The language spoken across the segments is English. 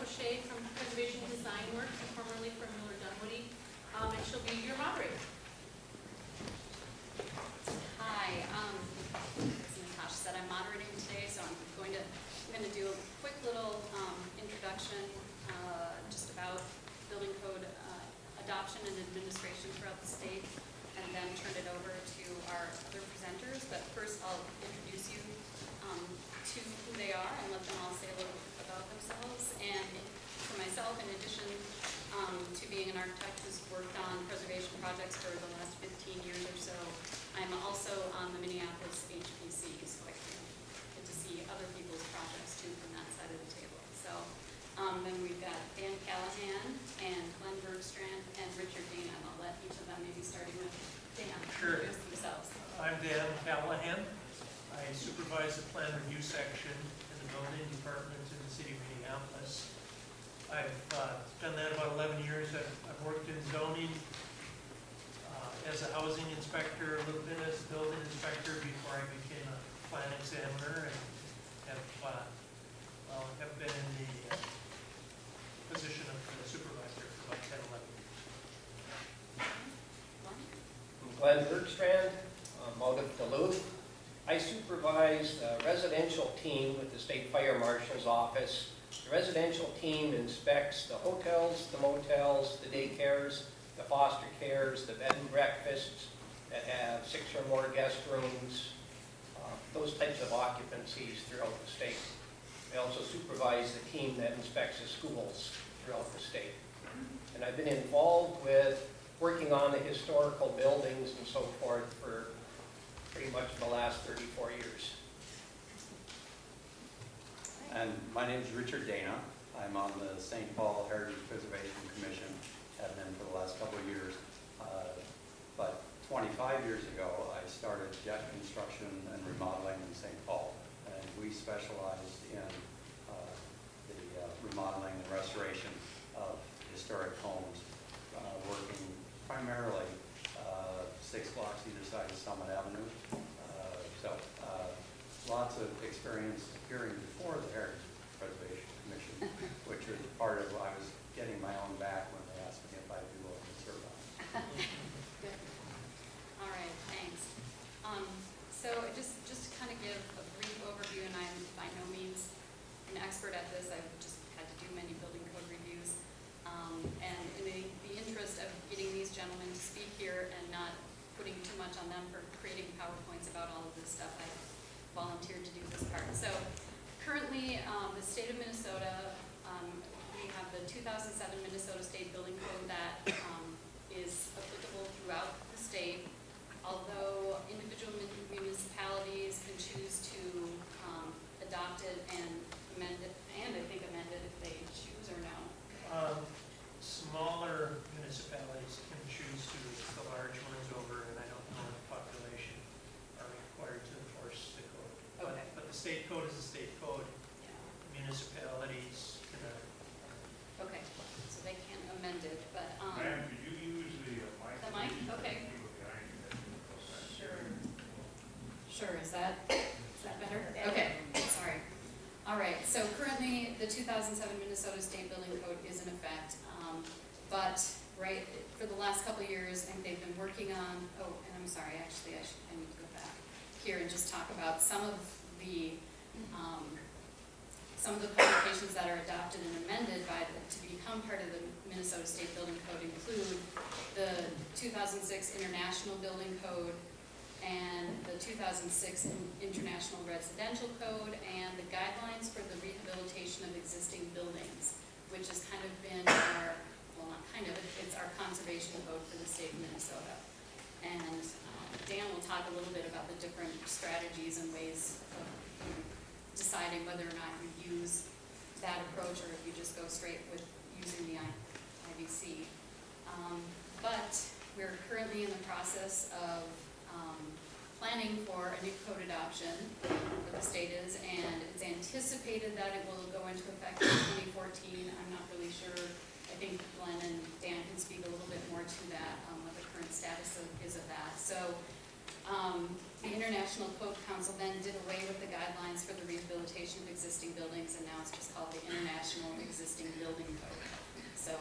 Faucher from Preservation Design Works, formerly from Miller Dunwoody, and she'll be your moderator. Hi, as Natasha said, I'm moderating today, so I'm going to do a quick little introduction just about building code adoption and administration throughout the state, and then turn it over to our other presenters. But first, I'll introduce you to who they are and let them all say a little about themselves. And for myself, in addition to being an architect who's worked on preservation projects for the last 15 years or so, I'm also on the Minneapolis HPC, so I can get to see other people's projects too from that side of the table. So then we've got Dan Callahan and Glen Bergstrand and Richard Dana, and I'll let each of them, maybe starting with Dan, introduce themselves. I'm Dan Callahan. I supervise the plan review section in the building department in the city of Minneapolis. I've done that about 11 years. I've worked in zoning as a housing inspector, a little bit as a building inspector before I became a plan examiner, and have been in the position of the supervisor for about 10, 11 years. I'm Glen Bergstrand. I'm out of Duluth. I supervise the residential team with the State Fire Marshal's office. The residential team inspects the hotels, the motels, the daycares, the foster cares, the bed and breakfasts that have 6 or more guest rooms, those types of occupancies throughout the state. I also supervise the team that inspects the schools throughout the state. And I've been involved with working on the historical buildings and so forth for pretty much the last 34 years. And my name is Richard Dana. I'm on the St. Paul Heritage Preservation Commission, have been for the last couple of years. But 25 years ago, I started jet construction and remodeling in St. Paul. And we specialized in the remodeling and restoration of historic homes, working primarily 6 blocks either side of Summit Avenue. Lots of experience appearing before the Heritage Preservation Commission, which was part of, I was getting my own back when they asked me if I'd be willing to serve on it. Good. All right, thanks. So just to kind of give a brief overview, and I'm by no means an expert at this, I've just had to do many building code reviews. And in the interest of getting these gentlemen to speak here and not putting too much on them for creating PowerPoints about all of this stuff, I volunteered to do this part. So currently, the state of Minnesota, we have the 2007 Minnesota State Building Code that is applicable throughout the state, although individual municipalities can choose to adopt it and amend it, and I think amend it if they choose or no. Smaller municipalities can choose to, the large ones over, and I don't know what the population are required to enforce the code. Okay. But the state code is the state code. Yeah. Municipalities cannot. Okay, so they can amend it, but Ma'am, could you use the mic? the mic? Okay. Sure, is that better? Okay, sorry. All right, so currently the 2007 Minnesota State Building Code is in effect, but for the last couple of years, I think they've been working on, and I'm sorry, actually I need to go back here and just talk about some of the publications that are adopted and amended to become part of the Minnesota State Building Code include the 2006 International Building Code, and the 2006 International Residential Code, and the guidelines for the rehabilitation of existing buildings, which has kind of been our, well, not kind of, it's our conservation code for the state of Minnesota. And Dan will talk a little bit about the different strategies and ways of deciding whether or not you use that approach or if you just go straight with using the IBC. But we're currently in the process of planning for a new code adoption, what the state is, and it's anticipated that it will go into effect in 2014. I'm not really sure. I think Glen and Dan can speak a little bit more to that, what the current status is of that. So the International Code Council then did away with the guidelines for the rehabilitation of existing buildings, and now it's just called the International Existing Building Code. So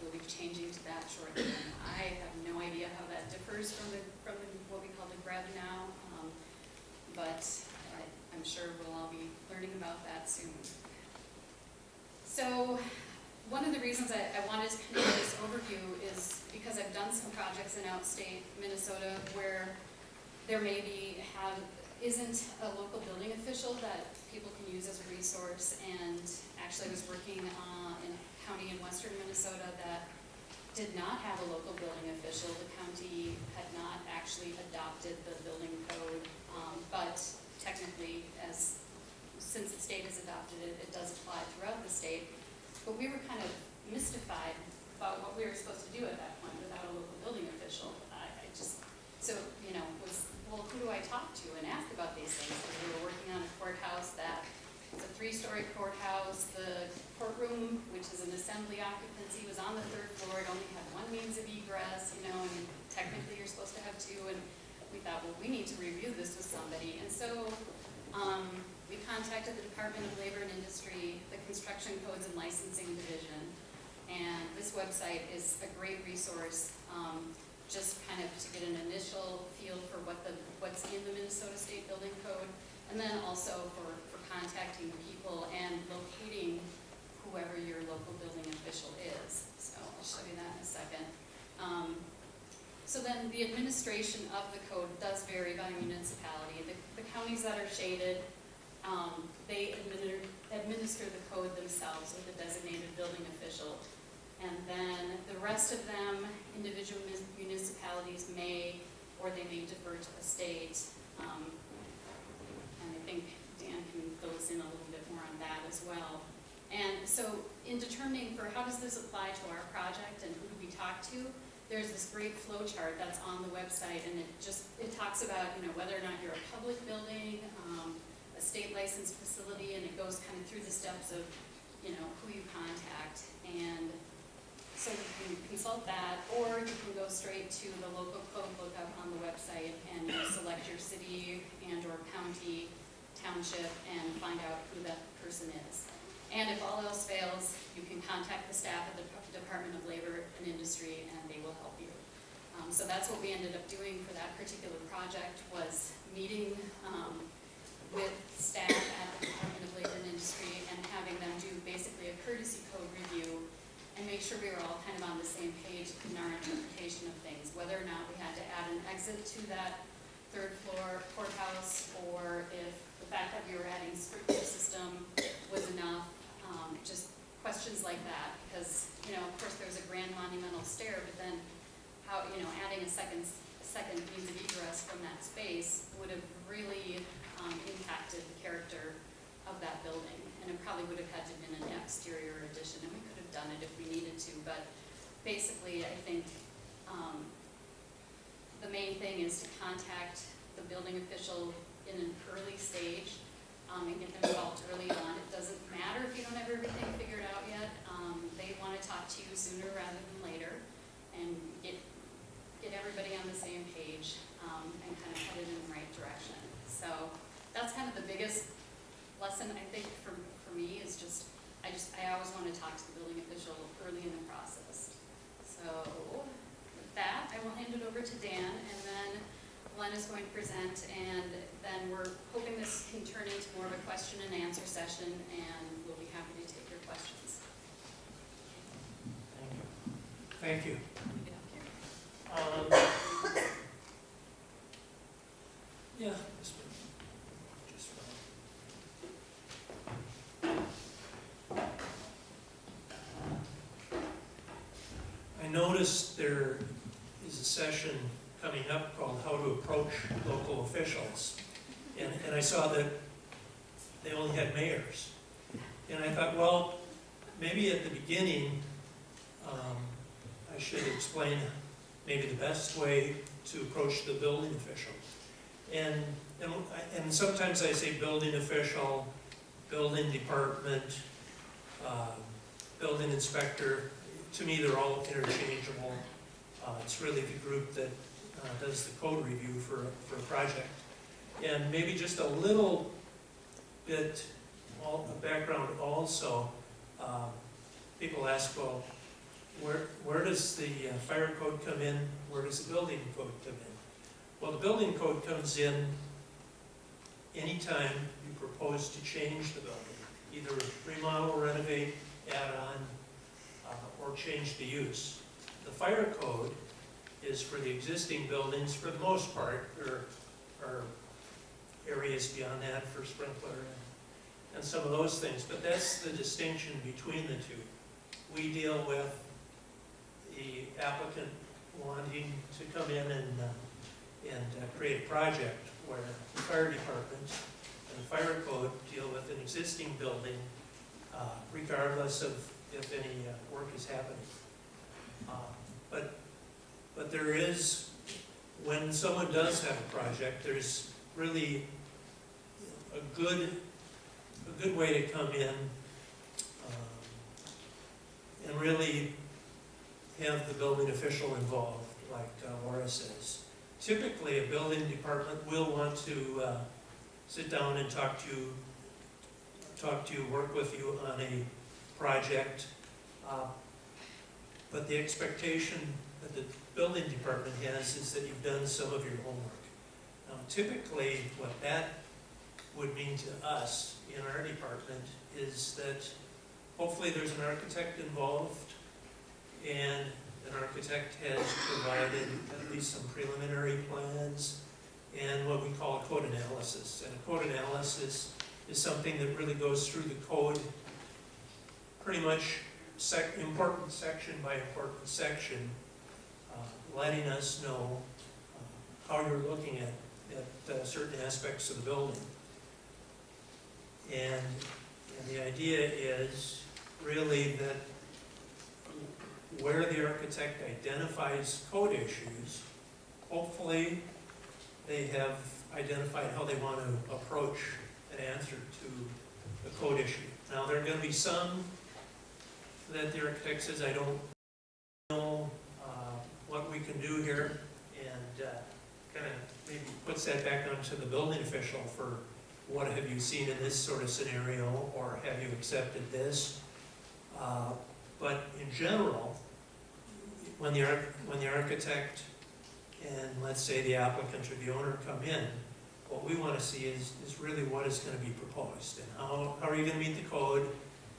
we'll be changing to that shortly. And I have no idea how that differs from what we call the GREB now, but I'm sure we'll all be learning about that soon. So one of the reasons I wanted to kind of do this overview is because I've done some projects in outstate Minnesota where there maybe isn't a local building official that people can use as a resource, and actually I was working in a county in western Minnesota that did not have a local building official. The county had not actually adopted the building code, but technically, since the state has adopted it, it does apply throughout the state. But we were kind of mystified about what we were supposed to do at that point without a local building official. Well, who do I talk to and ask about these things? Because we were working on a courthouse that was a 3-story courthouse. The courtroom, which is an assembly occupancy, was on the 3rd floor. It only had one means of egress, and technically you're supposed to have 2. And we thought, well, we need to review this with somebody. And so we contacted the Department of Labor and Industry, the Construction Codes and Licensing Division, and this website is a great resource, just kind of to get an initial feel for what's in the Minnesota State Building Code, and then also for contacting people and locating whoever your local building official is. So I'll show you that in a second. So then the administration of the code does vary by municipality. The counties that are shaded, they administer the code themselves with a designated building official. And then the rest of them, individual municipalities may, or they may defer to the state. And I think Dan can fill us in a little bit more on that as well. And so in determining for how does this apply to our project and who do we talk to, there's this great flow chart that's on the website, and it talks about whether or not you're a public building, a state licensed facility, and it goes kind of through the steps of who you contact. And so you can consult that, or you can go straight to the local code lookup on the website and you select your city and or county, township, and find out who that person is. And if all else fails, you can contact the staff at the Department of Labor and Industry, and they will help you. So that's what we ended up doing for that particular project, was meeting with staff at the Department of Labor and Industry and having them do basically a courtesy code review and make sure we were all kind of on the same page in our interpretation of things, whether or not we had to add an exit to that 3rd floor courthouse, or if the fact that we were adding sprinkler system was enough, just questions like that. Because, of course there's a grand monumental stair, but then how, adding a second means of egress from that space would have really impacted the character of that building. And it probably would have had to have been an exterior addition, and we could have done it if we needed to, but basically I think the main thing is to contact the building official in an early stage and get them involved early on. It doesn't matter if you don't have everything figured out yet. They want to talk to you sooner rather than later and get everybody on the same page and kind of headed in the right direction. So that's kind of the biggest lesson, I think, for me, is I always want to talk to the building official early in the process. So with that, I will hand it over to Dan, and then Glen is going to present, and then we're hoping this can turn into more of a question and answer session, and we'll be happy to take your questions. Thank you. Get up here. Yeah, this one. Just fine. I noticed there is a session coming up called How to Approach Local Officials. And I saw that they only had mayors. And I thought, well, maybe at the beginning, I should explain maybe the best way to approach the building official. And sometimes I say building official, building department, building inspector. To me, they're all interchangeable. It's really the group that does the code review for a project. And maybe just a little bit of background also. People ask, well, where does the fire code come in? Where does the building code come in? Well, the building code comes in anytime you propose to change the building, either remodel, renovate, add on, or change the use. The fire code is for the existing buildings for the most part. There are areas beyond that for sprinkler and some of those things, but that's the distinction between the two. We deal with the applicant wanting to come in and create a project where the fire department and the fire code deal with an existing building regardless of if any work is happening. But there is, when someone does have a project, there's really a good way to come in and really have the building official involved, like Laura says. Typically, a building department will want to sit down and talk to you, work with you on a project, but the expectation that the building department has is that you've done some of your homework. Typically, what that would mean to us in our department is that hopefully there's an architect involved, and an architect has provided at least some preliminary plans and what we call a code analysis. And a code analysis is something that really goes through the code pretty much important section by important section, letting us know how you're looking at certain aspects of the building. And the idea is really that where the architect identifies code issues, hopefully they have identified how they want to approach an answer to the code issue. Now, there are going to be some that the architect says, I don't know what we can do here, and kind of maybe puts that back onto the building official for what have you seen in this sort of scenario, or have you accepted this? But in general, when the architect and let's say the applicant or the owner come in, what we want to see is really what is going to be proposed, and how are you going to meet the code,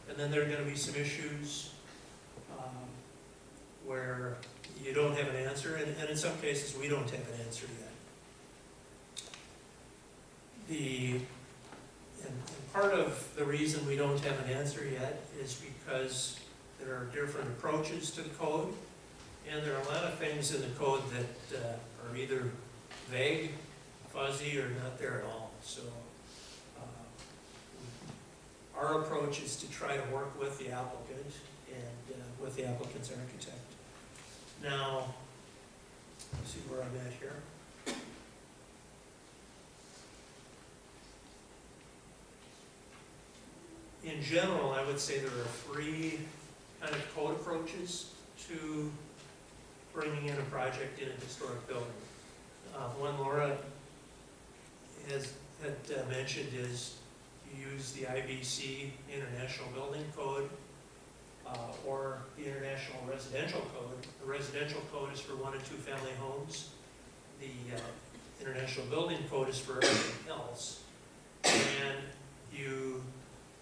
and then there are going to be some issues where you don't have an answer, and in some cases we don't have an answer yet. And part of the reason we don't have an answer yet is because there are different approaches to the code, and there are a lot of things in the code that are either vague, fuzzy, or not there at all. So our approach is to try to work with the applicant and with the applicant's architect. Now, let's see where I'm at here. In general, I would say there are three kind of code approaches to bringing in a project in a historic building. One Laura had mentioned is you use the IBC International Building Code or the International Residential Code. The residential code is for 1 and 2 family homes. The International Building Code is for everything else. And you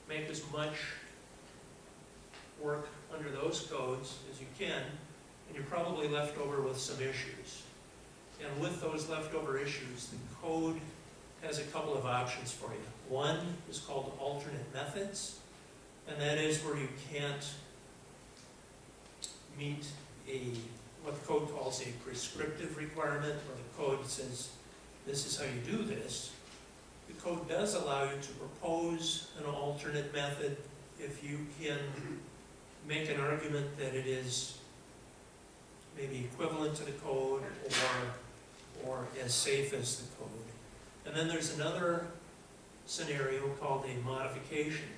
make as much work under those codes as you can, and you're probably left over with some issues. And with those leftover issues, the code has a couple of options for you. One is called alternate methods, and that is where you can't meet what the code calls a prescriptive requirement, or the code says this is how you do this. The code does allow you to propose an alternate method if you can make an argument that it is maybe equivalent to the code or as safe as the code. And then there's another scenario called a modification.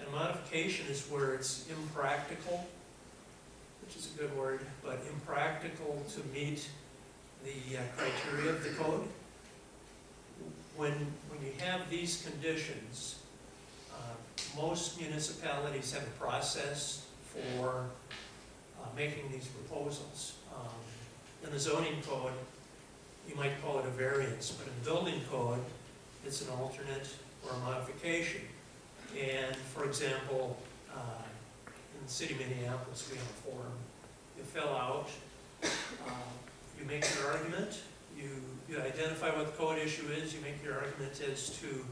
And modification is where it's impractical, which is a good word, but impractical to meet the criteria of the code. When you have these conditions, most municipalities have a process for making these proposals. In the zoning code, you might call it a variance, but in the building code, it's an alternate or a modification. And for example, in the city of Minneapolis, we have a form. You fill out, you make your argument, you identify what the code issue is, you make your argument as to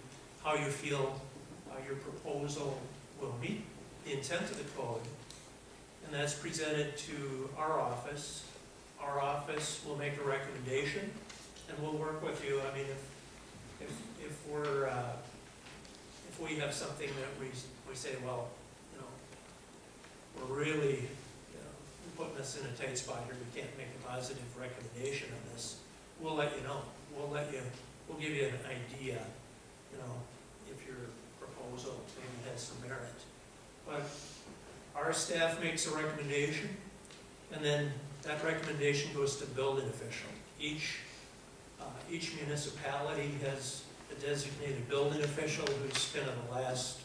how you feel your proposal will meet the intent of the code, and that's presented to our office. Our office will make a recommendation, and we'll work with you. I mean, if we have something that we say, well, you know, we're really, you know, putting us in a tight spot here, we can't make a positive recommendation on this, we'll let you know. We'll give you an idea, you know, if your proposal maybe has some merit. But our staff makes a recommendation, and then that recommendation goes to the building official. Each municipality has a designated building official who's kind of the last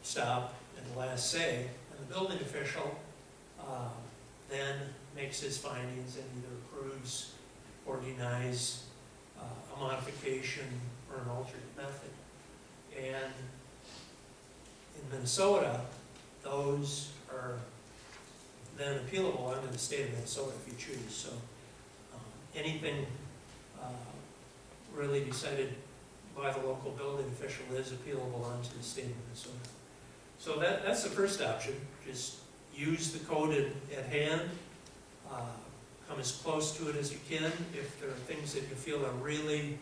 stop and the last say, and the building official then makes his findings and either approves or denies a modification or an alternate method. And in Minnesota, those are then appealable under the state of Minnesota if you choose. So anything really decided by the local building official is appealable onto the state of Minnesota. So that's the first option. Just use the code at hand. Come as close to it as you can. If there are things that you feel are really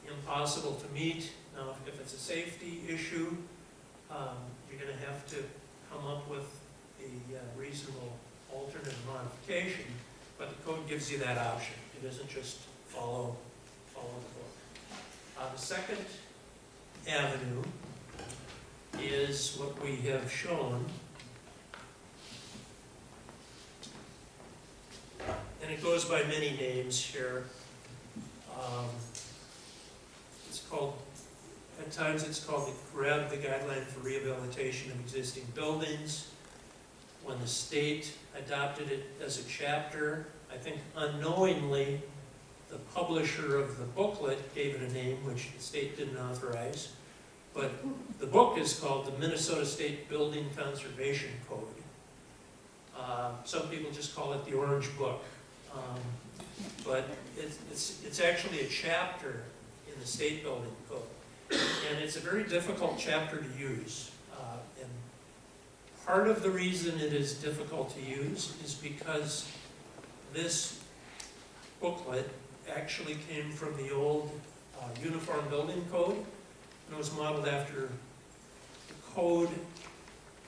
impossible to meet, now if it's a safety issue, you're going to have to come up with a reasonable alternate modification, but the code gives you that option. It doesn't just follow the book. The second avenue is what we have shown, and it goes by many names here. It's called, at times it's called the GREB, the Guideline for Rehabilitation of Existing Buildings. When the state adopted it as a chapter, I think unknowingly, the publisher of the booklet gave it a name which the state didn't authorize. But the book is called the Minnesota State Building Conservation Code. Some people just call it the Orange Book. But it's actually a chapter in the state building code. And it's a very difficult chapter to use. And part of the reason it is difficult to use is because this booklet actually came from the old Uniform Building Code, and it was modeled after the code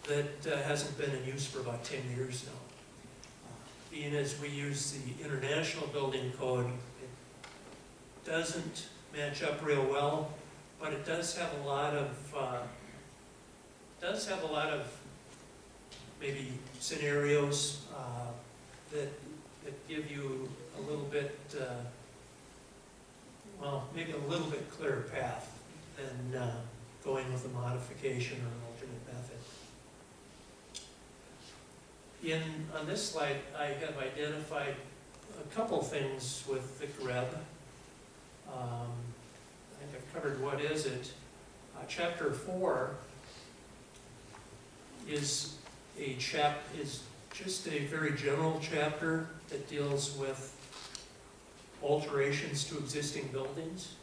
that hasn't been in use for about 10 years now. Being as we use the International Building Code, it doesn't match up real well, but it does have a lot of maybe scenarios that give you a little bit, maybe a little bit clearer path than going with a modification or an alternate method. On this slide, I have identified a couple things with the GREB. I think I've covered what is it. Chapter 4 is just a very general chapter that deals with alterations to existing buildings.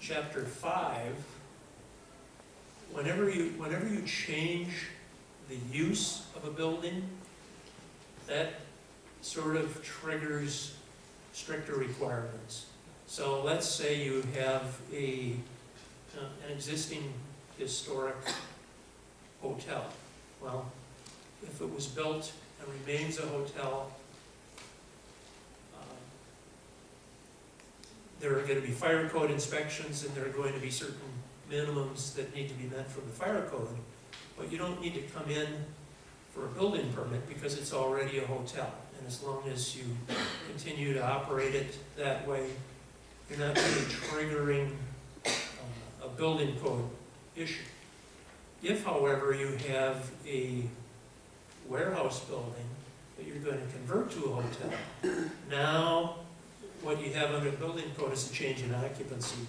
Chapter 5, whenever you change the use of a building, that sort of triggers stricter requirements. So let's say you have an existing historic hotel. Well, if it was built and remains a hotel, there are going to be fire code inspections, and there are going to be certain minimums that need to be met from the fire code. But you don't need to come in for a building permit because it's already a hotel. And as long as you continue to operate it that way, you're not really triggering a building code issue. If, however, you have a warehouse building that you're going to convert to a hotel, now what you have under the building code is a change in occupancy,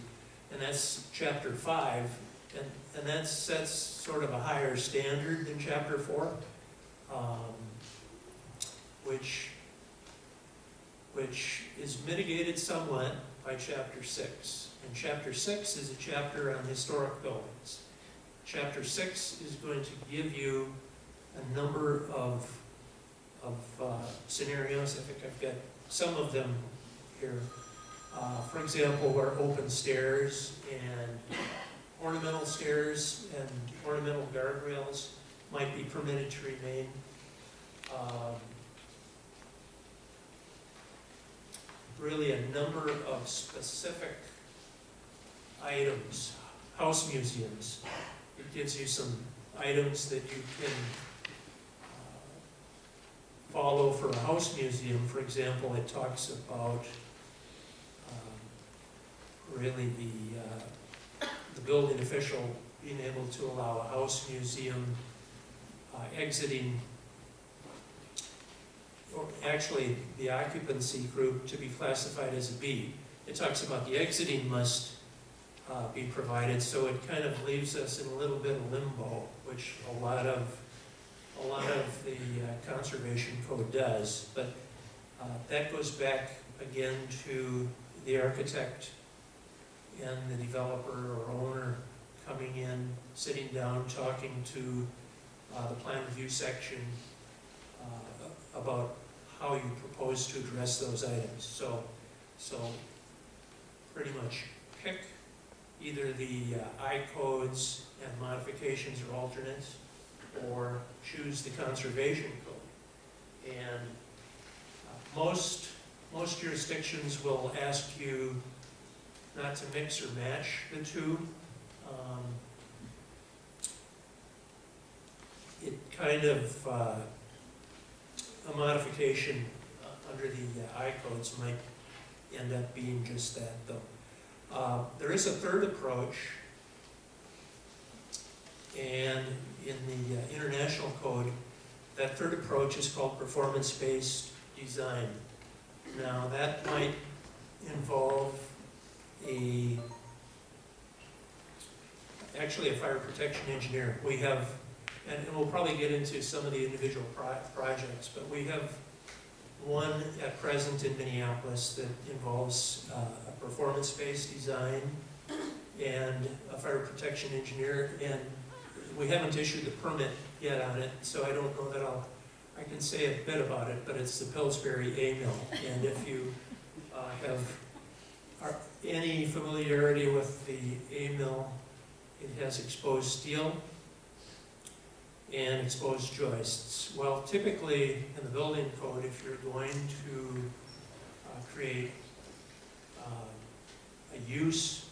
and that's Chapter 5, and that sets sort of a higher standard than Chapter 4, which is mitigated somewhat by Chapter 6. And Chapter 6 is a chapter on historic buildings. Chapter 6 is going to give you a number of scenarios. I think I've got some of them here. For example, where open stairs and ornamental stairs and ornamental guardrails might be permitted to remain. Really a number of specific items. House museums. It gives you some items that you can follow for a house museum. For example, it talks about really the building official being able to allow a house museum exiting, or actually the occupancy group to be classified as a B. It talks about the exiting must be provided, so it kind of leaves us in a little bit of limbo, which a lot of the conservation code does. But that goes back again to the architect and the developer or owner coming in, sitting down, talking to the plan review section about how you propose to address those items. So pretty much pick either the I codes and modifications or alternates, or choose the conservation code. And most jurisdictions will ask you not to mix or match the two. It kind of, a modification under the I codes might end up being just that, though. There is a third approach, and in the international code, that third approach is called performance-based design. Now, that might involve actually a fire protection engineer. We have, and we'll probably get into some of the individual projects, but we have one at present in Minneapolis that involves a performance-based design and a fire protection engineer, and we haven't issued the permit yet on it, so I don't know that I can say a bit about it, but it's the Pillsbury A mill, and if you have any familiarity with the A mill, it has exposed steel and exposed joists. Well, typically in the building code, if you're going to create a use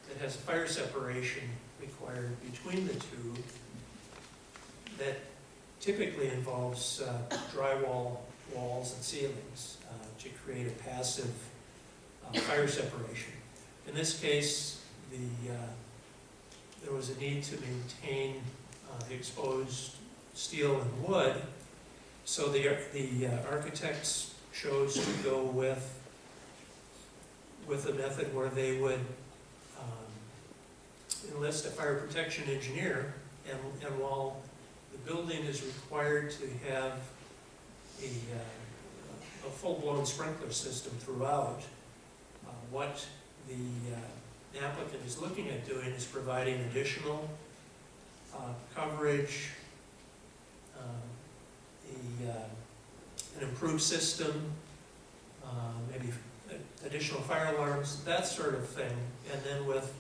that has fire separation required between the two, that typically involves drywall walls and ceilings to create a passive fire separation. In this case, there was a need to maintain the exposed steel and wood, so the architects chose to go with a method where they would enlist a fire protection engineer, and while the building is required to have a full-blown sprinkler system throughout, what the applicant is looking at doing is providing additional coverage, an improved system, maybe additional fire alarms, that sort of thing, and then with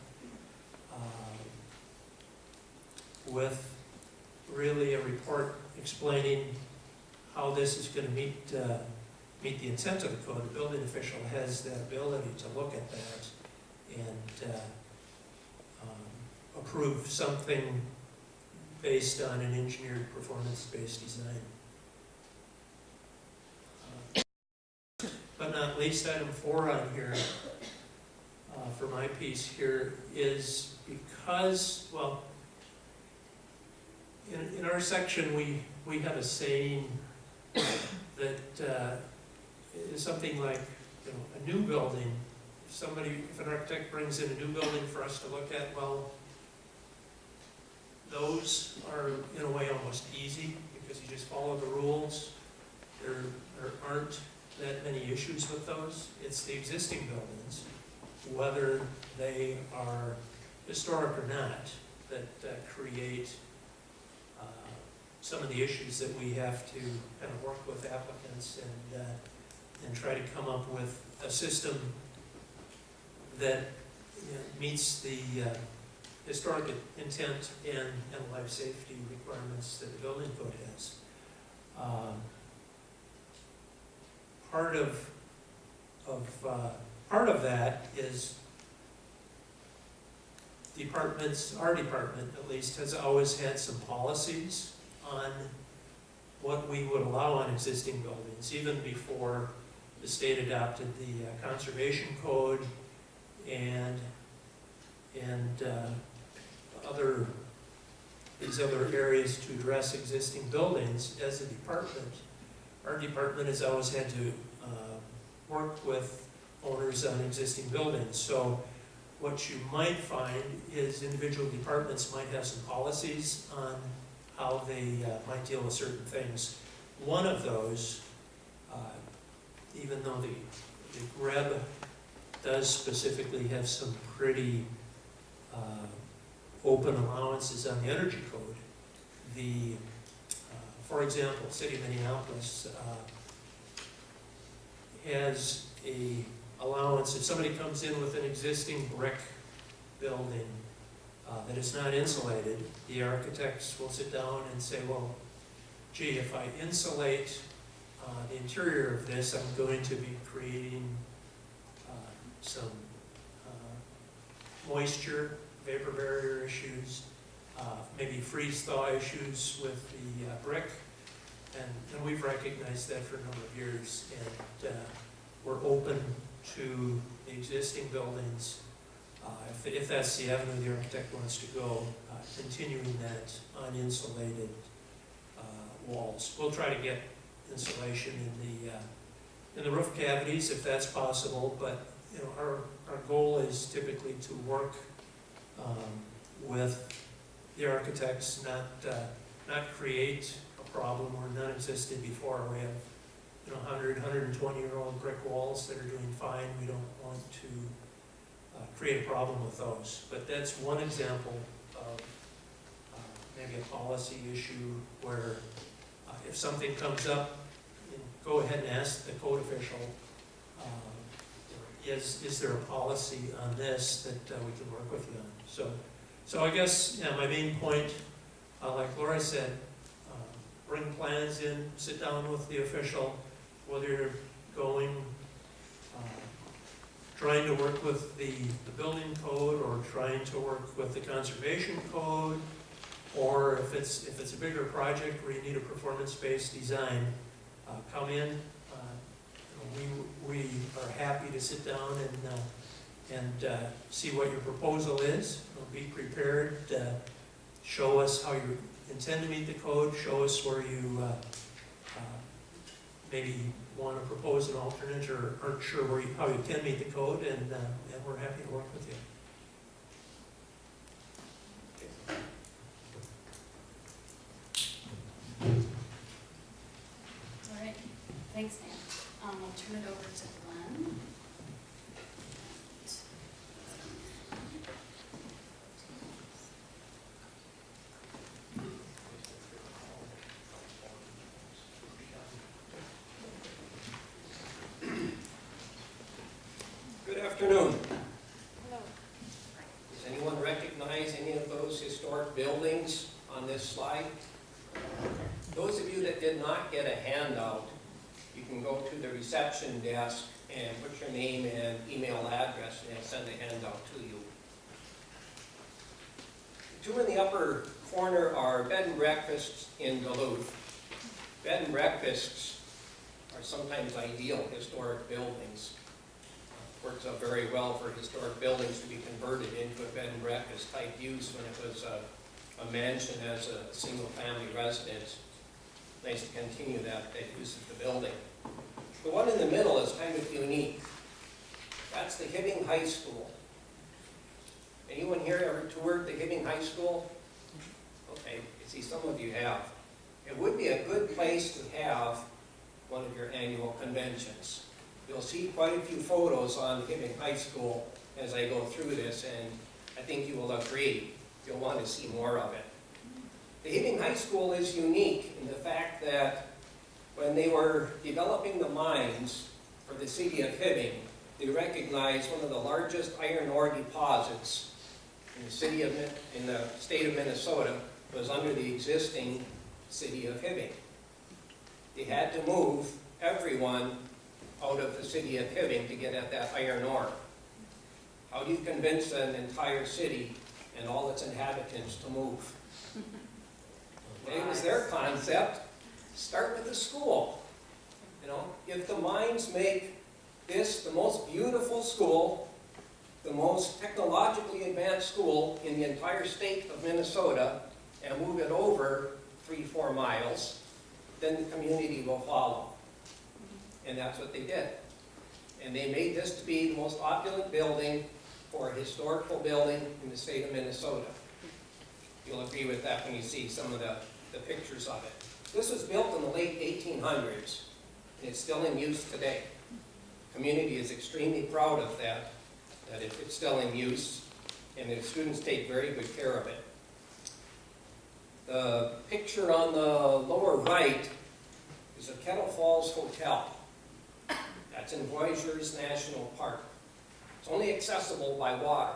really a report explaining how this is going to meet the intent of the code. The building official has that ability to look at that and approve something based on an engineered performance-based design. But not least, item 4 on here, for my piece here, is because, well, in our section, we have a saying that is something like, a new building. If an architect brings in a new building for us to look at, well, those are in a way almost easy because you just follow the rules. There aren't that many issues with those. It's the existing buildings, whether they are historic or not, that create some of the issues that we have to kind of work with applicants and try to come up with a system that meets the historic intent and life safety requirements that the building code has. Part of that is our department at least, has always had some policies on what we would allow on existing buildings, even before the state adopted the conservation code and these other areas to address existing buildings. As a department, our department has always had to work with owners on existing buildings. So what you might find is individual departments might have some policies on how they might deal with certain things. One of those, even though the GREB does specifically have some pretty open allowances on the energy code, for example, City of Minneapolis has a allowance. If somebody comes in with an existing brick building that is not insulated, the architects will sit down and say, well, gee, if I insulate the interior of this, I'm going to be creating some moisture, vapor barrier issues, maybe freeze-thaw issues with the brick, and we've recognized that for a number of years, and we're open to the existing buildings, if that's the avenue the architect wants to go, continuing that uninsulated walls. We'll try to get insulation in the roof cavities if that's possible, but our goal is typically to work with the architects, not create a problem or none existed before. We have 100, 120-year-old brick walls that are doing fine. We don't want to create a problem with those. But that's one example of maybe a policy issue where if something comes up, go ahead and ask the code official, is there a policy on this that we can work with you on? So I guess my main point, like Laura said, bring plans in, sit down with the official, whether you're going, trying to work with the building code or trying to work with the conservation code, or if it's a bigger project where you need a performance-based design, come in. We are happy to sit down and see what your proposal is. Be prepared. Show us how you intend to meet the code. Show us where you maybe want to propose an alternate or aren't sure how you can meet the code, and we're happy to work with you. All right, thanks, Dan. I'll turn it over to Glen. Good afternoon. Does anyone recognize any of those historic buildings on this slide? Those of you that did not get a handout, you can go to the reception desk and put your name and email address, and they'll send a handout to you. two in the upper corner are bed and breakfasts in Duluth. Bed and breakfasts are sometimes ideal historic buildings. Works out very well for historic buildings to be converted into a bed and breakfast type use when it was a mansion as a single family residence. Nice to continue that use of the building. The one in the middle is kind of unique. That's the Hibbing High School. Anyone here ever toured the Hibbing High School? Okay, I see some of you have. It would be a good place to have one of your annual conventions. You'll see quite a few photos on Hibbing High School as I go through this, and I think you will agree. You'll want to see more of it. The Hibbing High School is unique in the fact that when they were developing the mines for the city of Hibbing, they recognized one of the largest iron ore deposits in the state of Minnesota was under the existing city of Hibbing. They had to move everyone out of the city of Hibbing to get at that iron ore. How do you convince an entire city and all its inhabitants to move? It was their concept. Start with the school. You know, if the mines make this the most beautiful school, the most technologically advanced school in the entire state of Minnesota, and move it over 3-4 miles, then the community will follow. And that's what they did. And they made this to be the most opulent building for a historical building in the state of Minnesota. You'll agree with that when you see some of the pictures of it. This was built in the late 1800s, and it's still in use today. The community is extremely proud of that it's still in use, and the students take very good care of it. The picture on the lower right is a Kettle Falls Hotel. That's in Voyageurs National Park. It's only accessible by water.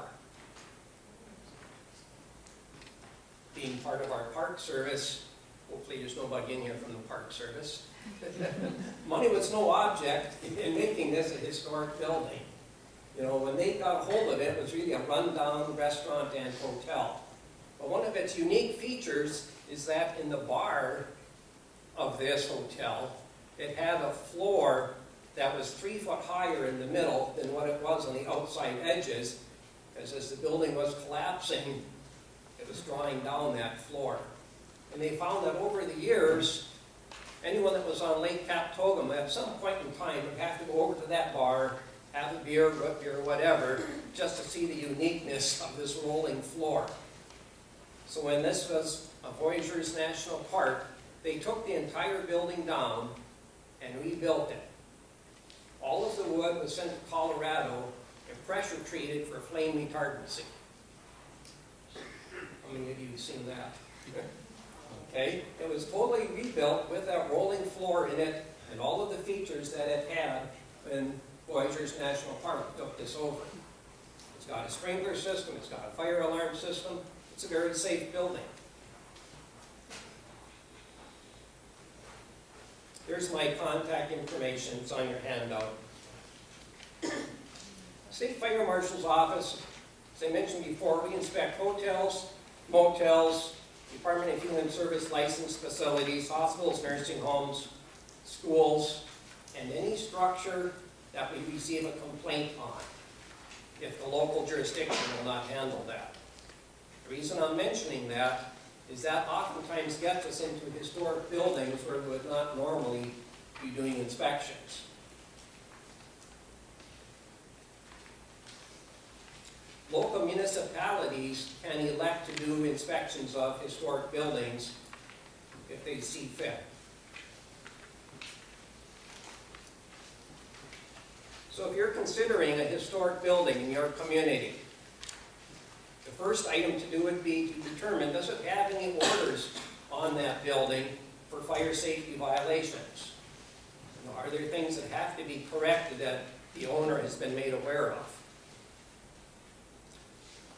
Being part of our park service, hopefully there's nobody in here from the park service. Money was no object in making this a historic building. You know, when they got hold of it, it was really a rundown restaurant and hotel. But one of its unique features is that in the bar of this hotel, it had a floor that was 3 foot higher in the middle than what it was on the outside edges, because as the building was collapsing, it was drawing down that floor. And they found that over the years, anyone that was on Lake Captogam at some point in time would have to go over to that bar, have a beer, root beer, whatever, just to see the uniqueness of this rolling floor. So when this was a Voyageurs National Park, they took the entire building down and rebuilt it. All of the wood was sent to Colorado and pressure treated for flame retardancy. How many of you have seen that? Okay, it was totally rebuilt with that rolling floor in it and all of the features that it had when Voyageurs National Park took this over. It's got a sprinkler system, it's got a fire alarm system, it's a very safe building. Here's my contact information, it's on your handout. State Fire Marshal's office, as I mentioned before, we inspect hotels, motels, Department of Human Service licensed facilities, hospitals, nursing homes, schools, and any structure that we receive a complaint on, if the local jurisdiction will not handle that. The reason I'm mentioning that is that oftentimes gets us into historic buildings where we would not normally be doing inspections. Local municipalities can elect to do inspections of historic buildings if they see fit. So if you're considering a historic building in your community, the first item to do would be to determine, does it have any orders on that building for fire safety violations? You know, are there things that have to be corrected that the owner has been made aware of?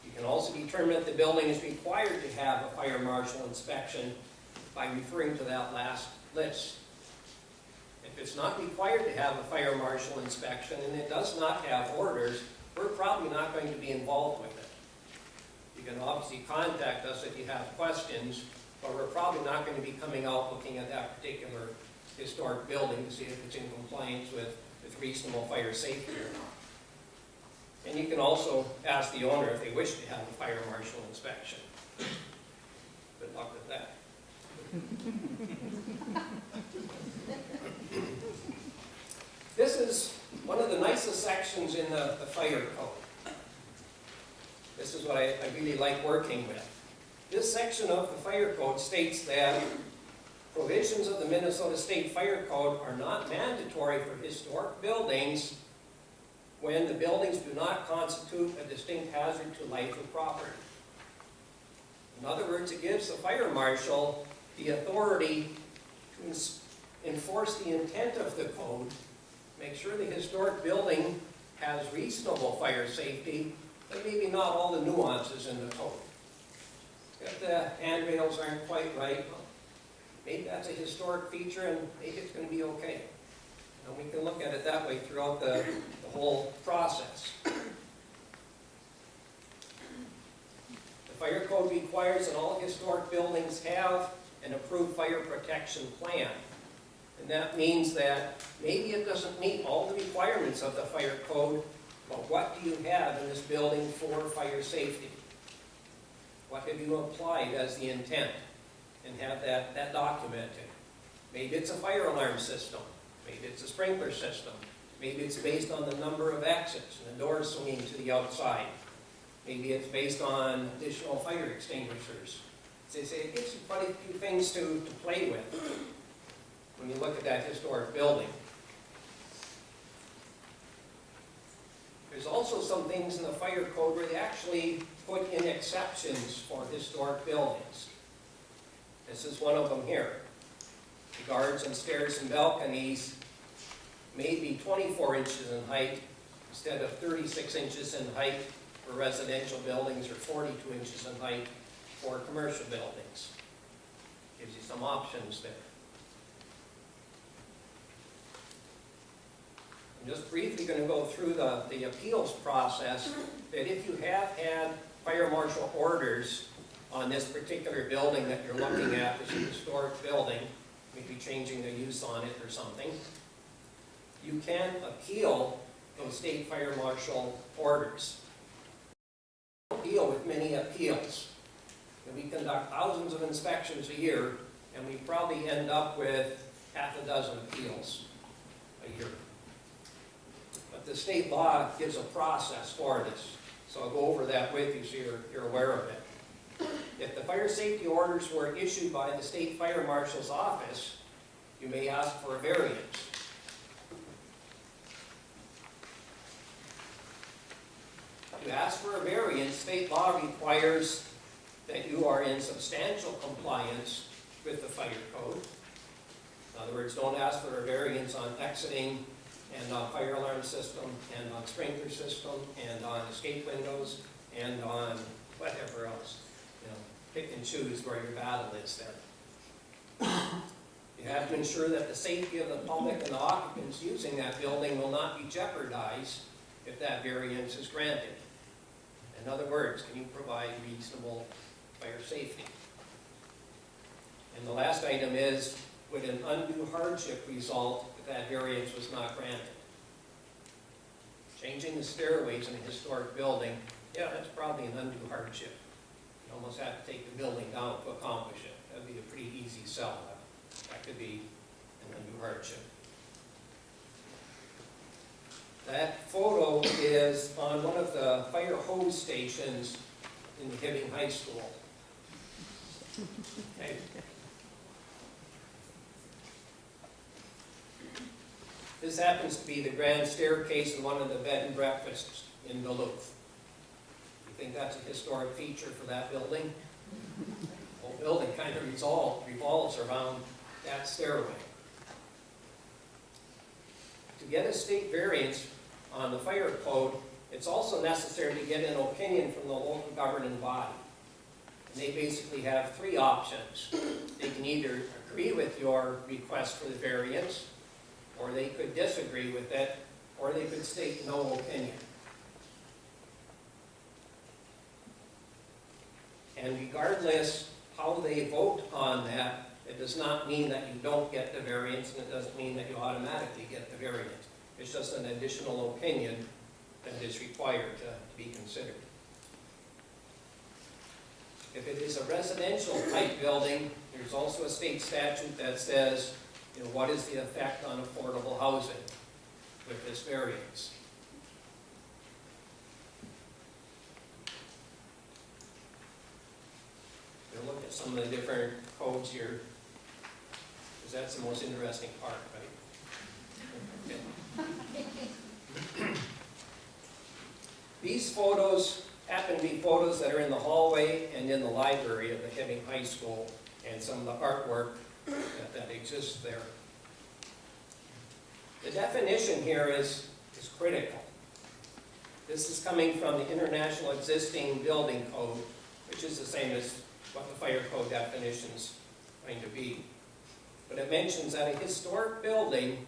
You can also determine if the building is required to have a fire marshal inspection by referring to that last list. If it's not required to have a fire marshal inspection and it does not have orders, we're probably not going to be involved with it. You can obviously contact us if you have questions, but we're probably not going to be coming out looking at that particular historic building to see if it's in compliance with reasonable fire safety or not. And you can also ask the owner if they wish to have a fire marshal inspection. Good luck with that. This is one of the nicest sections in the fire code. This is what I really like working with. This section of the fire code states that provisions of the Minnesota State Fire Code are not mandatory for historic buildings when the buildings do not constitute a distinct hazard to life or property. In other words, it gives the fire marshal the authority to enforce the intent of the code, make sure the historic building has reasonable fire safety, but maybe not all the nuances in the code. If the handrails aren't quite right, well, maybe that's a historic feature and maybe it's going to be okay. And we can look at it that way throughout the whole process. The fire code requires that all historic buildings have an approved fire protection plan. And that means that maybe it doesn't meet all the requirements of the fire code, but what do you have in this building for fire safety? What have you applied as the intent? And have that documented. Maybe it's a fire alarm system. Maybe it's a sprinkler system. Maybe it's based on the number of exits and the doors swinging to the outside. Maybe it's based on additional fire extinguishers. So they say it gives you quite a few things to play with when you look at that historic building. There's also some things in the fire code where they actually put in exceptions for historic buildings. This is one of them here. The guards and stairs and balconies may be 24 inches in height instead of 36 inches in height for residential buildings or 42 inches in height for commercial buildings. Gives you some options there. I'm just briefly going to go through the appeals process, that if you have had fire marshal orders on this particular building that you're looking at, this historic building, maybe changing the use on it or something, you can appeal those state fire marshal orders. We deal with many appeals. And we conduct thousands of inspections a year, and we probably end up with half a dozen appeals a year. But the state law gives a process for this, so I'll go over that with you so you're aware of it. If the fire safety orders were issued by the state fire marshal's office, you may ask for a variance. To ask for a variance, state law requires that you are in substantial compliance with the fire code. In other words, don't ask for a variance on exiting and on fire alarm system and on sprinkler system and on escape windows and on whatever else. You know, pick and choose where your battle is there. You have to ensure that the safety of the public and the occupants using that building will not be jeopardized if that variance is granted. In other words, can you provide reasonable fire safety? And the last item is, would an undue hardship result if that variance was not granted? Changing the stairways in a historic building, yeah, that's probably an undue hardship. You almost have to take the building down to accomplish it. That would be a pretty easy sell. That could be an undue hardship. That photo is on one of the fire hose stations in Hibbing High School. Okay. This happens to be the grand staircase in one of the bed and breakfasts in Duluth. You think that's a historic feature for that building? The whole building kind of revolves around that stairway. To get a state variance on the fire code, it's also necessary to get an opinion from the local governing body. And they basically have three options. They can either agree with your request for the variance, or they could disagree with it, or they could state no opinion. And regardless how they vote on that, it does not mean that you don't get the variance, and it doesn't mean that you automatically get the variance. It's just an additional opinion that is required to be considered. If it is a residential type building, there's also a state statute that says, what is the effect on affordable housing with this variance? We'll look at some of the different codes here, because that's the most interesting part, right? Okay. These photos happen to be photos that are in the hallway and in the library of the Hibbing High School, and some of the artwork that exists there. The definition here is critical. This is coming from the International Existing Building Code, which is the same as what the fire code definition is going to be. But it mentions that a historic building,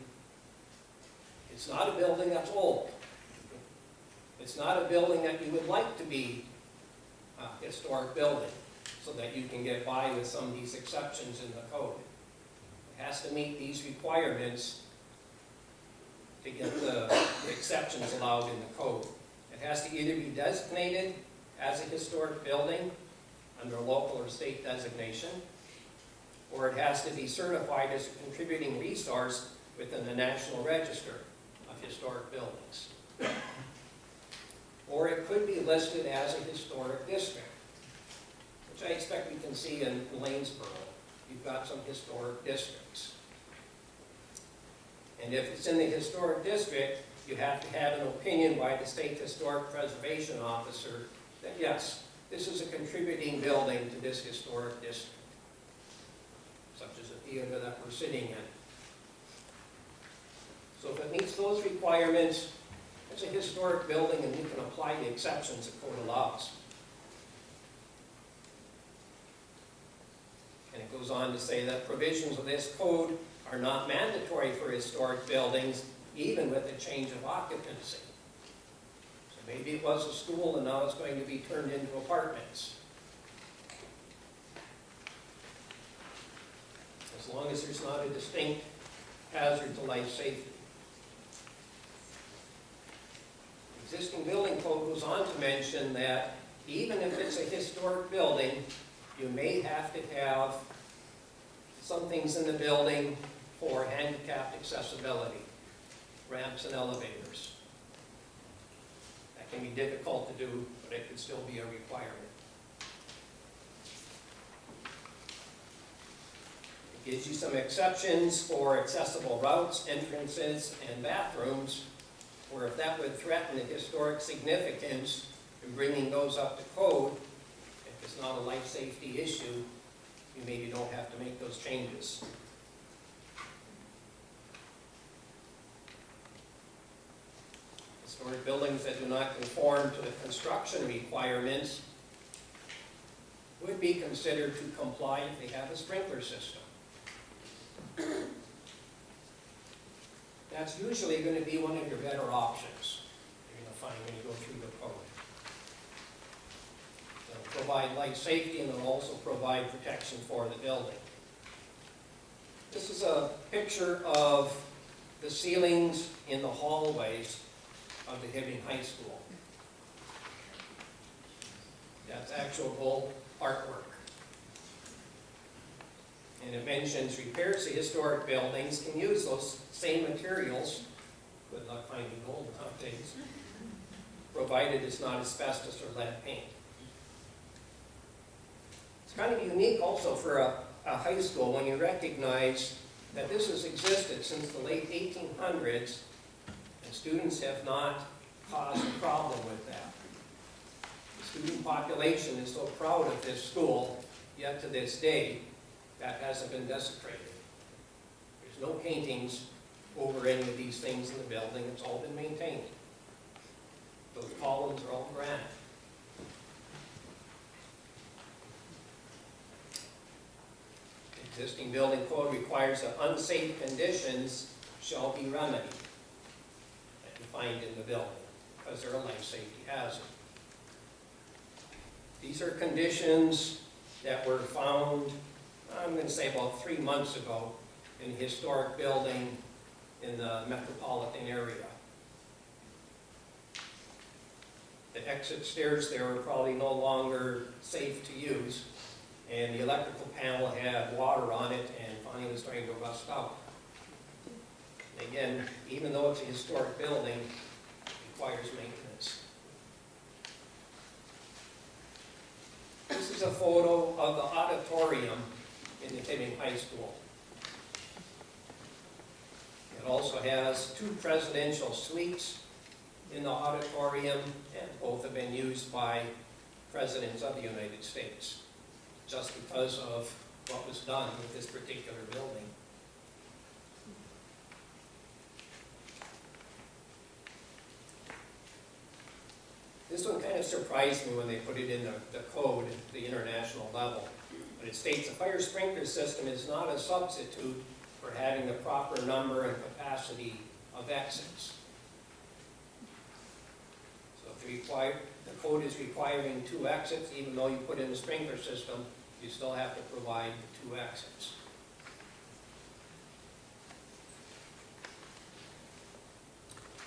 it's not a building that's old. It's not a building that you would like to be a historic building, so that you can get by with some of these exceptions in the code. It has to meet these requirements to get the exceptions allowed in the code. It has to either be designated as a historic building under a local or state designation, or it has to be certified as a contributing resource within the National Register of Historic Buildings. Or it could be listed as a historic district, which I expect we can see in Lanesboro. You've got some historic districts. And if it's in the historic district, you have to have an opinion by the State Historic Preservation Officer that yes, this is a contributing building to this historic district, such as a theater that we're sitting in. So if it meets those requirements, it's a historic building and you can apply the exceptions the code allows. And it goes on to say that provisions of this code are not mandatory for historic buildings, even with a change of occupancy. So maybe it was a school and now it's going to be turned into apartments. As long as there's not a distinct hazard to life safety. The existing building code goes on to mention that even if it's a historic building, you may have to have some things in the building for handicapped accessibility, ramps and elevators. That can be difficult to do, but it could still be a requirement. It gives you some exceptions for accessible routes, entrances, and bathrooms, or if that would threaten the historic significance in bringing those up to code, if it's not a life safety issue, you maybe don't have to make those changes. Historic buildings that do not conform to the construction requirements would be considered to comply if they have a sprinkler system. That's usually going to be one of your better options you're going to find when you go through the code. It'll provide life safety and it'll also provide protection for the building. This is a picture of the ceilings in the hallways of the Hibbing High School. That's actual gold artwork. And it mentions repairs to historic buildings can use those same materials, good luck finding gold nowadays, provided it's not asbestos or lead paint. It's kind of unique also for a high school when you recognize that this has existed since the late 1800s, and students have not caused a problem with that. The student population is so proud of this school, yet to this day, that hasn't been desecrated. There's no paintings over any of these things in the building. It's all been maintained. Those columns are all granite. The existing building code requires that unsafe conditions shall be remedied that you find in the building, because they're a life safety hazard. These are conditions that were found, I'm going to say about 3 months ago, in a historic building in the metropolitan area. The exit stairs there are probably no longer safe to use, and the electrical panel had water on it and finally was starting to rust out. Again, even though it's a historic building, it requires maintenance. This is a photo of the auditorium in the Timming High School. It also has 2 presidential suites in the auditorium, and both have been used by presidents of the United States, just because of what was done with this particular building. This one kind of surprised me when they put it in the code at the international level. But it states a fire sprinkler system is not a substitute for having the proper number and capacity of exits. So if the code is requiring 2 exits, even though you put in a sprinkler system, you still have to provide 2 exits.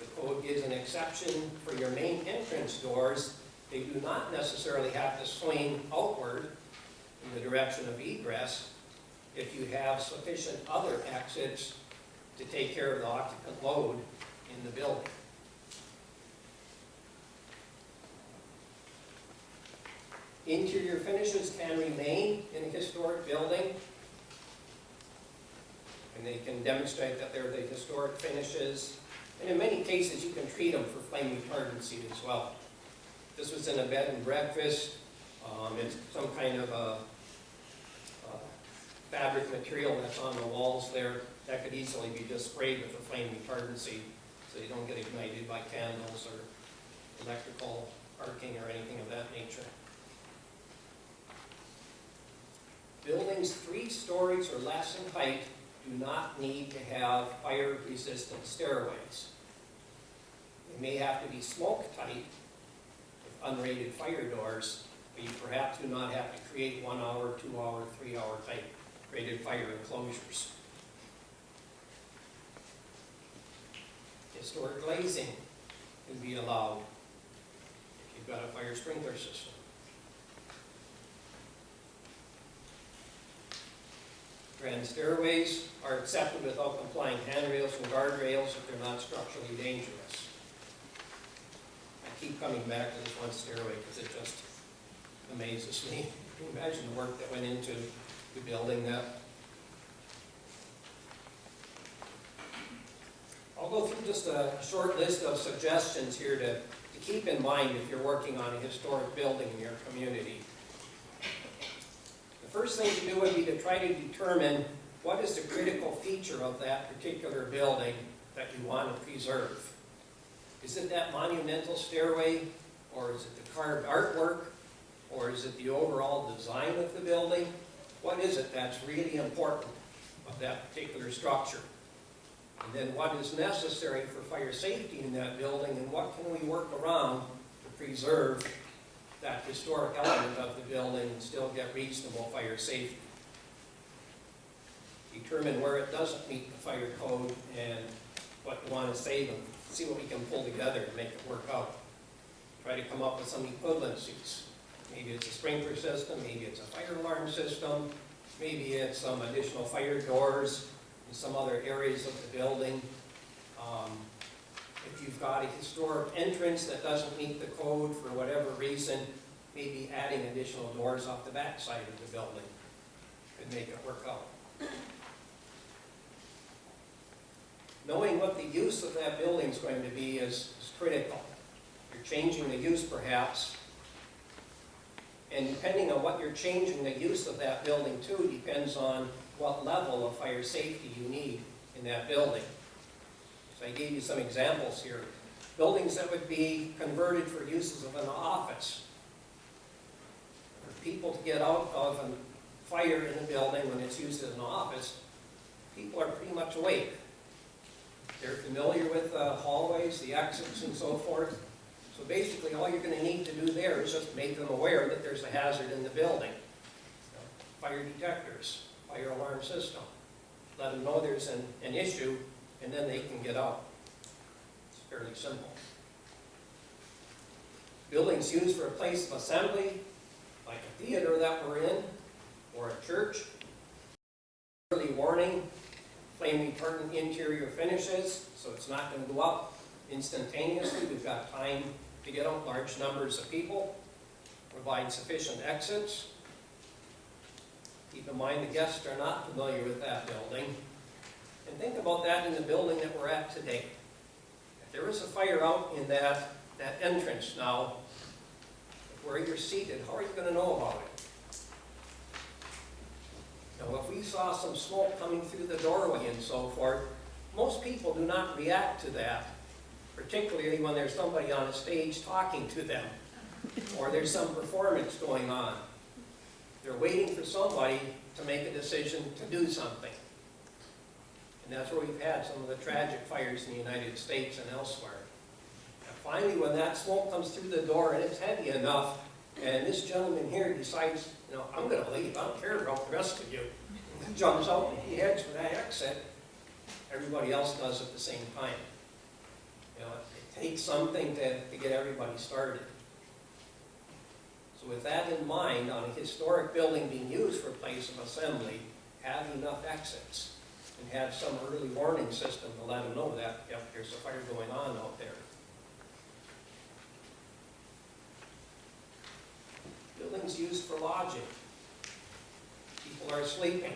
The code gives an exception for your main entrance doors. They do not necessarily have to swing outward in the direction of egress if you have sufficient other exits to take care of the occupant load in the building. Interior finishes can remain in a historic building, and they can demonstrate that they're the historic finishes. And in many cases, you can treat them for flame retardancy as well. This was in a bed and breakfast. It's some kind of a fabric material that's on the walls there that could easily be just sprayed with a flame retardancy so you don't get ignited by candles or electrical arcing or anything of that nature. Buildings 3 stories or less in height do not need to have fire-resistant stairways. They may have to be smoke-tight with unrated fire doors, but you perhaps do not have to create 1 hour, 2 hour, 3 hour type rated fire enclosures. Historic glazing can be allowed if you've got a fire sprinkler system. Grand stairways are accepted without complying handrails and guardrails if they're not structurally dangerous. I keep coming back to this one stairway because it just amazes me. Can you imagine the work that went into the building that? I'll go through just a short list of suggestions here to keep in mind if you're working on a historic building in your community. The first thing to do would be to try to determine what is the critical feature of that particular building that you want to preserve. Is it that monumental stairway, or is it the carved artwork, or is it the overall design of the building? What is it that's really important of that particular structure? And then what is necessary for fire safety in that building, and what can we work around to preserve that historic element of the building and still get reasonable fire safety? Determine where it doesn't meet the fire code and what you want to save and see what we can pull together to make it work out. Try to come up with some equivalencies. Maybe it's a sprinkler system, maybe it's a fire alarm system, maybe it's some additional fire doors in some other areas of the building. If you've got a historic entrance that doesn't meet the code for whatever reason, maybe adding additional doors off the back side of the building could make it work out. Knowing what the use of that building is going to be is critical. You're changing the use perhaps, and depending on what you're changing the use of that building to depends on what level of fire safety you need in that building. So I gave you some examples here. Buildings that would be converted for uses of an office. For people to get out of a fire in a building when it's used as an office, people are pretty much awake. They're familiar with the hallways, the exits, and so forth. So basically, all you're gonna need to do there is just make them aware that there's a hazard in the building. Fire detectors, fire alarm system. Let them know there's an issue, and then they can get out. It's fairly simple. Buildings used for a place of assembly, like a theater that we're in, or a church. Early warning, flame retardant interior finishes, so it's not going to go up instantaneously. We've got time to get out large numbers of people. Provide sufficient exits. Keep in mind the guests are not familiar with that building. And think about that in the building that we're at today. If there was a fire out in that entrance now, where you're seated, how are you going to know about it? Now, if we saw some smoke coming through the doorway and so forth, most people do not react to that, particularly when there's somebody on a stage talking to them, or there's some performance going on. They're waiting for somebody to make a decision to do something. And that's where we've had some of the tragic fires in the United States and elsewhere. And finally, when that smoke comes through the door and it's heavy enough, and this gentleman here decides, I'm going to leave, I don't care about the rest of you, he jumps out and he heads for that exit, everybody else does at the same time. It takes something to get everybody started. So with that in mind, on a historic building being used for a place of assembly, have enough exits and have some early warning system to let them know that, yep, there's a fire going on out there. Buildings used for lodging. People are sleeping.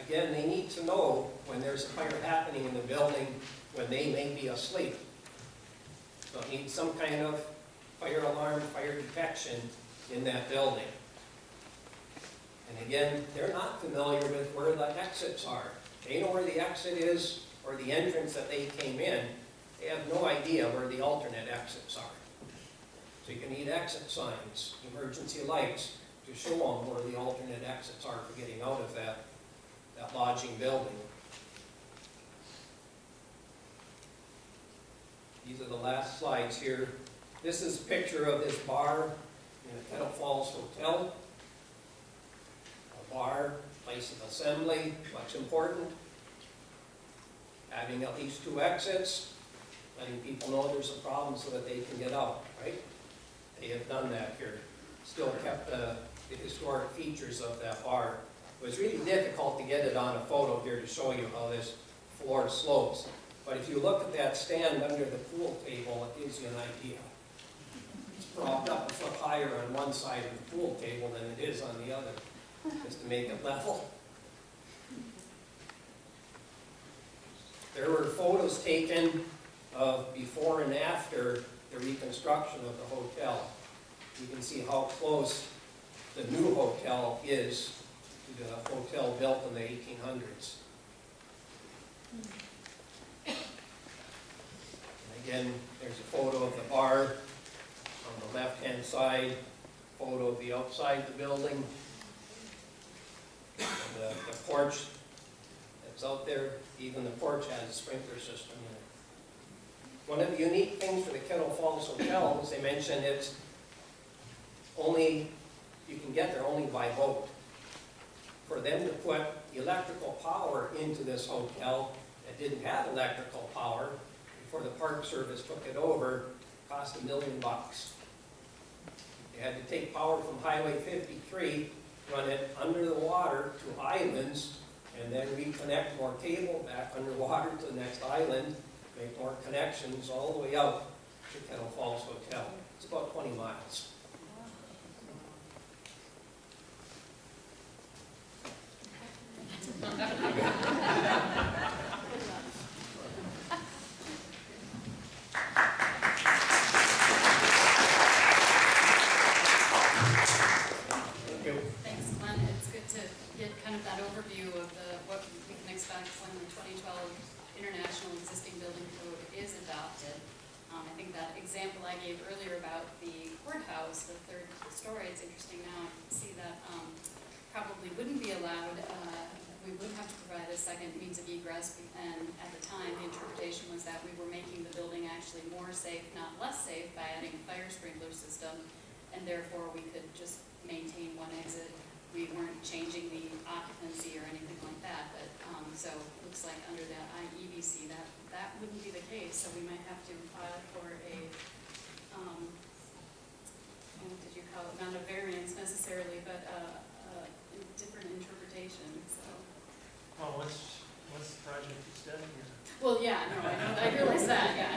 Again, they need to know when there's a fire happening in the building when they may be asleep. So it needs some kind of fire alarm, fire detection in that building. And again, they're not familiar with where the exits are. They know where the exit is or the entrance that they came in. They have no idea where the alternate exits are. So you can need exit signs, emergency lights, to show them where the alternate exits are for getting out of that lodging building. These are the last slides here. This is a picture of this bar in the Kettle Falls Hotel. A bar, place of assembly, much important. Having at least 2 exits, letting people know there's a problem so that they can get out, right? They have done that here. Still kept the historic features of that bar. It was really difficult to get it on a photo here to show you how this floor slopes. But if you look at that stand under the pool table, it gives you an idea. It's propped up a foot higher on one side of the pool table than it is on the other, just to make it level. There were photos taken of before and after the reconstruction of the hotel. You can see how close the new hotel is to the hotel built in the 1800s. And again, there's a photo of the bar on the left-hand side, photo of the outside of the building, and the porch that's out there. Even the porch has a sprinkler system in it. One of the unique things for the Kettle Falls Hotel is they mentioned it's only, you can get there only by boat. For them to put electrical power into this hotel that didn't have electrical power, before the Park Service took it over, it cost $1 million. They had to take power from Highway 53, run it under the water to islands, and then reconnect more cable back underwater to the next island, make more connections all the way out to Kettle Falls Hotel. It's about 20 miles. Thanks, Glenn. It's good to get kind of that overview of what we can expect when the 2012 International Existing Building Code is adopted. I think that example I gave earlier about the courthouse, the 3rd story, it's interesting now to see that probably wouldn't be allowed we would have to provide a second means of egress, and at the time, the interpretation was that we were making the building actually more safe, not less safe, by adding a fire sprinkler system, and therefore we could just maintain one exit. We weren't changing the occupancy or anything like that, but, so it looks like under the IEBC, that wouldn't be the case, so we might have to file for a, what did you call it, not a variance necessarily, but a different interpretation, so. Well, once the project is done here. Well, yeah, no, I know, I realize that, yeah,